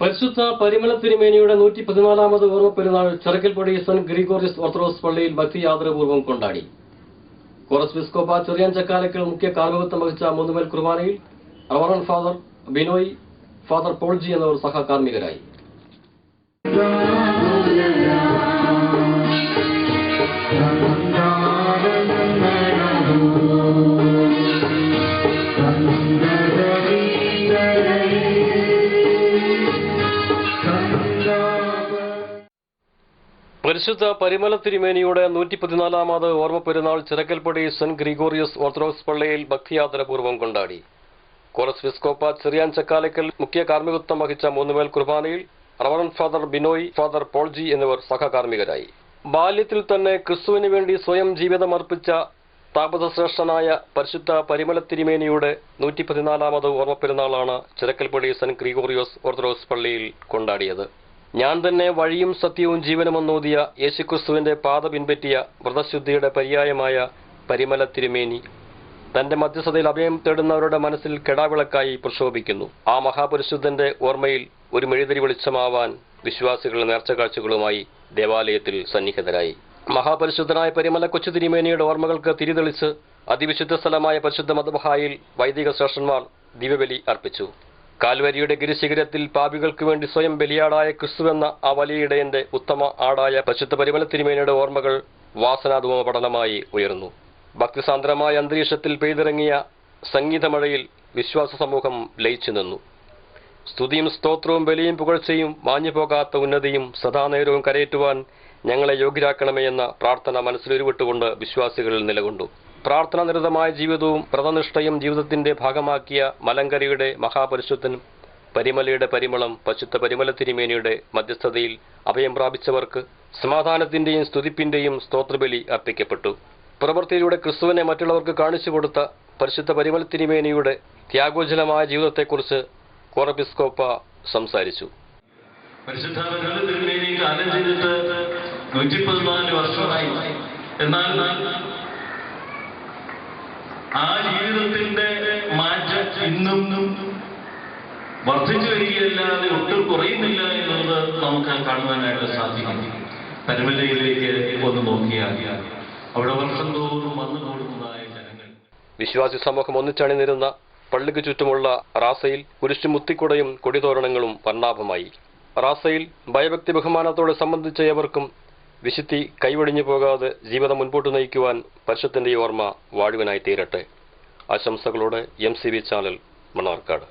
പരിശുദ്ധ പരിമള തിരുമേനിയുടെ 114ാമത് ഓർമ്മ പെരുന്നാൾ ചിറക്കൽപ്പടി സെന്റ് ഗ്രിഗോറിയസ് ഓർത്തഡോക്സ് പള്ളിയിൽ ഭക്തി ആദരപൂർവ്വം കൊണ്ടാടി. കോറസ് ബിസ്കോപ്പ ചെറിയാൻ ചക്കാലക്കൽ മുഖ്യ കാർമ്മികത്വം വഹിച്ച മൂന്നുമേൽ കുർബാനയിൽ റവറന്റ് ഫാദർ ബിനോയ്, ഫാദർ പോൾജി എന്നിവർ സഹകാർമ്മികരായി. പരിശുദ്ധ പരിമള തിരുമേനിയുടെ 114ാമത് ഓർമ്മ പെരുന്നാൾ ചിറക്കൽപ്പടി സെന്റ് ഗ്രിഗോറിയസ് ഓർത്തഡോക്സ് പള്ളിയിൽ ഭക്തിയാദരപൂർവ്വം കൊണ്ടാടി. കോറസ് ബിസ്കോപ്പ ചെറിയാൻ ചക്കാലക്കൽ മുഖ്യ കാർമ്മികത്വം വഹിച്ച മൂന്നുമേൽ കുർബാനയിൽ റവറന്റ് ഫാദർ ബിനോയ്, ഫാദർ പോൾജി എന്നിവർ സഹകാർമ്മികരായി. ബാല്യത്തിൽ തന്നെ ക്രിസ്തുവിന് വേണ്ടി സ്വയം ജീവിതമർപ്പിച്ച താപസശ്രേഷ്ഠനായ പരിശുദ്ധ പരിമള തിരുമേനിയുടെ 114ാമത് ഓർമ്മ പെരുന്നാളാണ് ചിറക്കൽപ്പടി സെന്റ് ഗ്രിഗോറിയസ് ഓർത്തഡോക്സ് പള്ളിയിൽ കൊണ്ടാടിയത്. ഞാൻ തന്നെ വഴിയും സത്യവും ജീവനുമെന്നോതിയ യേശുക്രിസ്തുവിന്റെ പാത പിൻപറ്റിയ വ്രതശുദ്ധിയുടെ പര്യായമായ പരിമള തിരുമേനി തന്റെ മധ്യസ്ഥതയിൽ അഭയം തേടുന്നവരുടെ മനസ്സിൽ കെടാവിളക്കായി പ്രക്ഷോഭിക്കുന്നു. ആ മഹാപരിശുദ്ധന്റെ ഓർമ്മയിൽ ഒരു മെഴുതിരി വെളിച്ചമാവാൻ വിശ്വാസികൾ നേർച്ചക്കാഴ്ചകളുമായി ദേവാലയത്തിൽ സന്നിഹിതരായി. മഹാപരിശുദ്ധനായ പരിമള കൊച്ചു തിരുമേനിയുടെ ഓർമ്മകൾക്ക് തിരിതെളിച്ച് അതിവിശുദ്ധ സ്ഥലമായ പരിശുദ്ധ മദ്ബഹായിൽ വൈദിക ശ്രേഷ്ഠന്മാർ ദിവ്യബലി അർപ്പിച്ചു. കാൽവരിയുടെ ഗിരിശിഖരത്തിൽ പാപികൾക്ക് വേണ്ടി സ്വയം ബലിയാടായ ക്രിസ്തുവെന്ന ആ വലിയ ഇടയന്റെ ഉത്തമ ആടായ പരിശുദ്ധ പരിമള തിരുമേനിയുടെ ഓർമ്മകൾ വാസനാധൂമ പഠനമായി ഉയർന്നു. ഭക്തിസാന്ദ്രമായ അന്തരീക്ഷത്തിൽ പെയ്തിറങ്ങിയ സംഗീതമഴയിൽ വിശ്വാസ സമൂഹം ലയിച്ചു നിന്നു. സ്തുതിയും സ്തോത്രവും ബലിയും പുകഴ്ചയും മാഞ്ഞുപോകാത്ത ഉന്നതിയും സദാനേരവും കരയേറ്റുവാൻ ഞങ്ങളെ യോഗ്യരാക്കണമേ എന്ന പ്രാർത്ഥന മനസ്സിലുരുവിട്ടുകൊണ്ട് വിശ്വാസികൾ നിലകൊണ്ടു. പ്രാർത്ഥനാനിരതമായ ജീവിതവും വ്രതനിഷ്ഠയും ജീവിതത്തിന്റെ ഭാഗമാക്കിയ മലങ്കരയുടെ മഹാപരിശുദ്ധൻ പരിമലയുടെ പരിമളം പരിശുദ്ധ പരിമള തിരുമേനിയുടെ മധ്യസ്ഥതയിൽ അഭയം പ്രാപിച്ചവർക്ക് സമാധാനത്തിന്റെയും സ്തുതിപ്പിന്റെയും സ്തോത്രബലി അർപ്പിക്കപ്പെട്ടു. പ്രവൃത്തിയിലൂടെ ക്രിസ്തുവിനെ മറ്റുള്ളവർക്ക് കാണിച്ചു കൊടുത്ത പരിശുദ്ധ പരിമള തിരുമേനിയുടെ ത്യാഗോജ്വലമായ ജീവിതത്തെക്കുറിച്ച് കോറബിസ്കോപ്പ സംസാരിച്ചു. പരിശുദ്ധ പരിമള തിരുമേനി കാലം ചെയ്തിട്ട് 114 വർഷമായി. എന്നാൽ ആ ജീവിതത്തിന്റെ മാറ്റം ഇന്നും വർദ്ധിച്ചു വരികയല്ലാതെ ഒട്ടും കുറയുന്നില്ല എന്നുള്ളത് നമുക്ക് കാണുവാനായിട്ട് സാധിക്കും. പരിമലയിലേക്ക് ഒന്ന് നോക്കിയാൽ അവിടെ വർഷം തോറും വന്നു കൂടുന്നതായ ജനങ്ങൾ. വിശ്വാസി സമൂഹം ഒന്നിച്ചണിനിരുന്ന പള്ളിക്ക് ചുറ്റുമുള്ള റാസയിൽ കുരിശുമുത്തിക്കുടയും കൊടിതോരണങ്ങളും വർണ്ണാഭമായി. റാസയിൽ ഭയഭക്തി ബഹുമാനത്തോടെ സംബന്ധിച്ച ഏവർക്കും വിശുദ്ധി കൈവടിഞ്ഞു പോകാതെ ജീവിതം മുൻപോട്ട് നയിക്കുവാൻ പരിശുദ്ധന്റെ ഓർമ്മ വാഴുവനായി തീരട്ടെ. ആശംസകളോടെ MCV ചാനൽ മണ്ണാർക്കാട്.